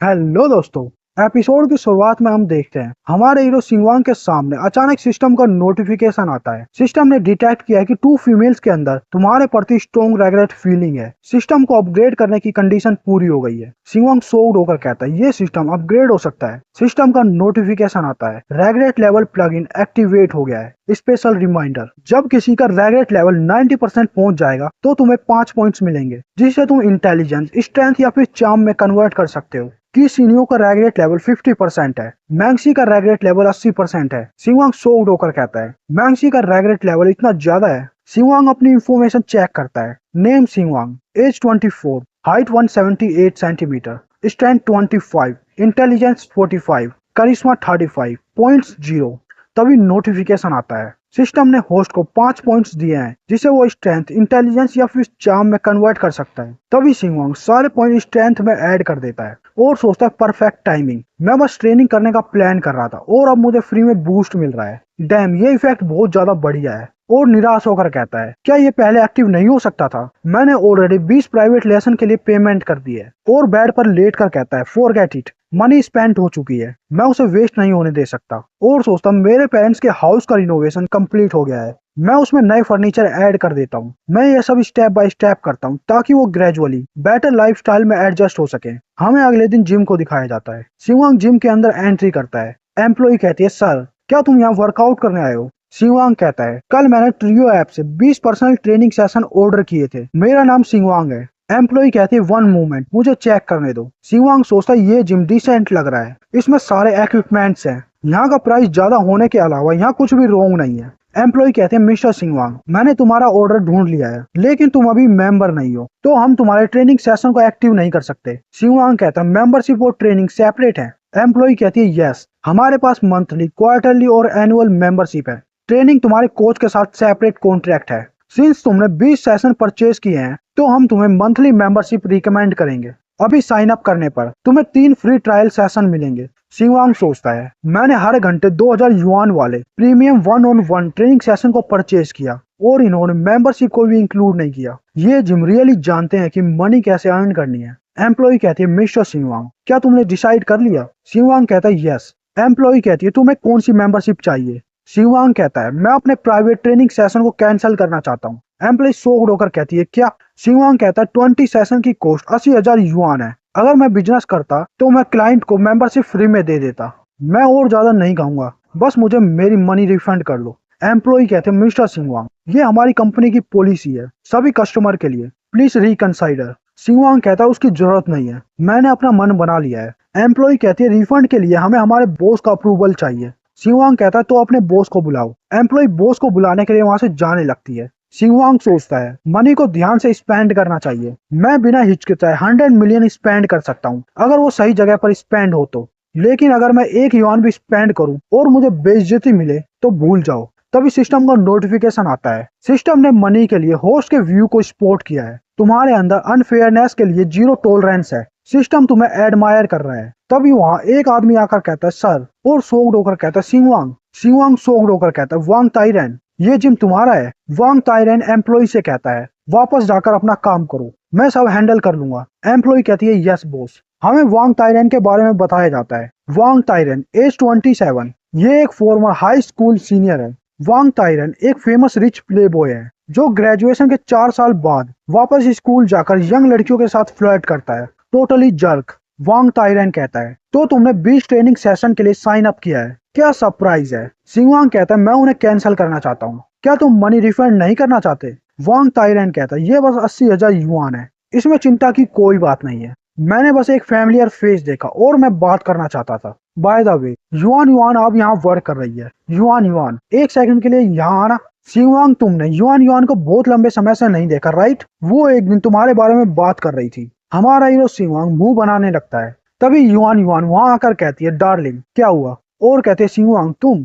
Hello दोस्तों। Episode की शुरुआत में हम देखते हैं हमारे हीरो सिंगवांग के सामने अचानक सिस्टम का नोटिफिकेशन आता है। सिस्टम ने डिटेक्ट किया है कि 2 फीमेल्स के अंदर तुम्हारे प्रति स्ट्रॉन्ग रेग्रेट फीलिंग है। सिस्टम को अपग्रेड करने की कंडीशन पूरी हो गई है। सिंगवांग शॉक्ड होकर कहता है ये सिस्टम अपग्रेड हो सकता है। सिस्टम का नोटिफिकेशन आता है रेग्रेट लेवल प्लगइन एक्टिवेट हो गया है। स्पेशल रिमाइंडर, जब किसी का रेग्रेट लेवल 90% पहुंच जाएगा तो तुम्हें 5 पॉइंट्स मिलेंगे जिससे तुम इंटेलिजेंस, स्ट्रेंथ या फिर चार्म में कन्वर्ट कर सकते हो। कि सीनियो का रैगरेट लेवल 50% है। मैंगसी का रैगरेट लेवल 80% है। सिंगवांग शॉक्ड होकर कहता है मैंगसी का रैगरेट लेवल इतना ज्यादा है। सिंगवांग अपनी इंफॉर्मेशन चेक करता है। Name Singwang, age 24, height 178 centimetre, strength 25, intelligence 45, charisma 35, points 0। तभी नोटिफिकेशन आता है सिस्टम ने होस्ट को 5 पॉइंट्स दिए हैं जिसे वो स्ट्रेंथ, इंटेलिजेंस या फिर चार्म में कन्वर्ट कर सकता है। तभी सिंगवांग सारे पॉइंट स्ट्रेंथ में ऐड कर देता है और सोचता है परफेक्ट टाइमिंग, मैं बस ट्रेनिंग करने का प्लान कर रहा था और अब मुझे फ्री में बूस्ट मिल रहा है। डैम, ये इफेक्ट बहुत ज्यादा बढ़िया है। और निराश होकर कहता है क्या ये पहले एक्टिव नहीं हो सकता था? मैंने ऑलरेडी 20 प्राइवेट लेसन के लिए पेमेंट कर दी है। और बेड पर लेट कर कहता है फॉरगेट इट, मनी स्पेंड हो चुकी है, मैं उसे वेस्ट नहीं होने दे सकता। और सोचता मेरे पेरेंट्स के हाउस का रिनोवेशन कंप्लीट हो गया है, मैं उसमें नए फर्नीचर ऐड कर देता हूँ। मैं ये सब स्टेप बाय स्टेप करता हूँ ताकि वो ग्रेजुअली बेटर लाइफस्टाइल में एडजस्ट हो सके। हमें अगले दिन जिम को दिखाया जाता है। सिंगवांग जिम के अंदर एंट्री करता है। एम्प्लॉय कहती है सर क्या तुम यहाँ वर्कआउट करने आए हो? सिंगवांग कहता है कल मैंने ट्रियो ऐप से 20 पर्सनल ट्रेनिंग सेशन ऑर्डर किए थे, मेरा नाम सिंगवांग है। एम्प्लॉय कहती है 1 मोमेंट, मुझे चेक करने दो। सिंगवांग सोचता है ये जिम डिसेंट लग रहा है, इसमें सारे इक्विपमेंट्स हैं, यहाँ का प्राइस ज्यादा होने के अलावा यहाँ कुछ भी रोंग नहीं है। एम्प्लॉय कहते हैं मिस्टर सिंगवांग, मैंने तुम्हारा ऑर्डर ढूंढ लिया है लेकिन तुम अभी मेंबर नहीं हो तो हम तुम्हारे ट्रेनिंग सेशन को एक्टिव नहीं कर सकते। सिंगवांग कहता है मेंबरशिप और ट्रेनिंग सेपरेट है। एम्प्लॉय कहती है यस, हमारे पास मंथली, क्वार्टरली और एनुअल मेंबरशिप है। ट्रेनिंग तुम्हारे कोच के साथ सेपरेट कॉन्ट्रैक्ट है। सिंस तुमने 20 सेशन परचेज किए हैं तो हम तुम्हें मंथली मेंबरशिप रिकमेंड करेंगे। अभी साइन अप करने पर तुम्हें 3 फ्री ट्रायल सेशन मिलेंगे। सिंगवांग सोचता है मैंने हर घंटे 2000 युआन वाले प्रीमियम 1-on-1 ट्रेनिंग सेशन को परचेज किया और इन्होंने मेंबरशिप को भी इंक्लूड नहीं किया। ये जिम रियली जानते हैं कि मनी कैसे अर्न करनी है। एम्प्लॉय कहती है मिस्टर सिंगवांग क्या तुमने डिसाइड कर लिया? सिंगवांग कहता है यस। एम्प्लॉय कहती है तुम्हें कौन सी मेंबरशिप चाहिए? सिंगवांग कहता है मैं अपने प्राइवेट ट्रेनिंग सेशन को कैंसिल करना चाहता हूँ। एम्प्लॉय शॉक्ड होकर कहती है क्या? सिंगवांग कहता है 20 सेशन की कॉस्ट 80,000 युआन है, अगर मैं बिजनेस करता तो मैं क्लाइंट को मेंबरशिप फ्री में दे देता। मैं और ज्यादा नहीं कहूंगा, बस मुझे मेरी मनी रिफंड कर लो। एम्प्लॉय कहते हैं मिस्टर सिंगवांग ये हमारी कंपनी की पॉलिसी है सभी कस्टमर के लिए, प्लीज रिकंसाइडर। सिंगवांग कहता है उसकी जरूरत नहीं है, मैंने अपना मन बना लिया है। एम्प्लॉय कहती है रिफंड के लिए हमें हमारे बॉस का अप्रूवल चाहिए। सिंगवांग कहता है तो अपने बॉस को बुलाओ। एम्प्लॉय बॉस को बुलाने के लिए वहां से जाने लगती है। सिंगवांग सोचता है मनी को ध्यान से स्पेंड करना चाहिए, मैं बिना हिचकिचाए 100 मिलियन स्पेंड कर सकता हूँ अगर वो सही जगह पर स्पेंड हो तो, लेकिन अगर मैं 1 युआन भी स्पेंड करूँ और मुझे बेइज्जती मिले तो भूल जाओ। तभी सिस्टम का नोटिफिकेशन आता है। सिस्टम ने मनी के लिए होस्ट के व्यू को स्पॉट किया है, तुम्हारे अंदर अनफेयरनेस के लिए 0 टॉलरेंस है, सिस्टम तुम्हें एडमायर कर रहा है। तभी वहां एक आदमी आकर कहता है सर, और शॉक्ड होकर कहता है सिंगवांग। सिंगवांग शॉक्ड होकर कहता है वांग ताइरेन ये जिम तुम्हारा है? वांग ताइरेन एम्प्लॉय से कहता है वापस जाकर अपना काम करो, मैं सब हैंडल कर लूंगा। एम्प्लॉय कहती है यस बॉस। हमें वांग ताइरेन के बारे में बताया जाता है। वांग ताइरेन एज 27, ये एक फॉर्मर हाई स्कूल सीनियर है। वांग ताइरेन एक फेमस रिच प्ले बॉय है जो ग्रेजुएशन के 4 साल बाद वापस स्कूल जाकर यंग लड़कियों के साथ फ्लर्ट करता है। Totally jerk. वांग ताइरेन कहता है तो तुमने 20 ट्रेनिंग सेशन के लिए साइन अप किया है, क्या सरप्राइज है? सिंगवांग कहता है मैं उन्हें कैंसिल करना चाहता हूँ, क्या तुम मनी रिफंड नहीं करना चाहते? वांग ताइरेन कहता है ये बस 80,000 युआन है, इसमें चिंता की कोई बात नहीं है, मैंने बस एक फैमिलियर फेस देखा और मैं बात करना चाहता था। By the way yuan yuan अब यहाँ वर्क कर रही है। युआन युआन एक सेकंड के लिए यहाँ आना। सिंगवांग तुमने युआन युआन को बहुत लंबे समय से नहीं देखा राइट? वो एक दिन तुम्हारे बारे में बात कर रही थी। हमारा हीरो सिंगवांग मुंह बनाने लगता है। तभी युआन युआन वहां आकर कहती है डार्लिंग क्या हुआ? और कहते हैं सिंगवांग तुम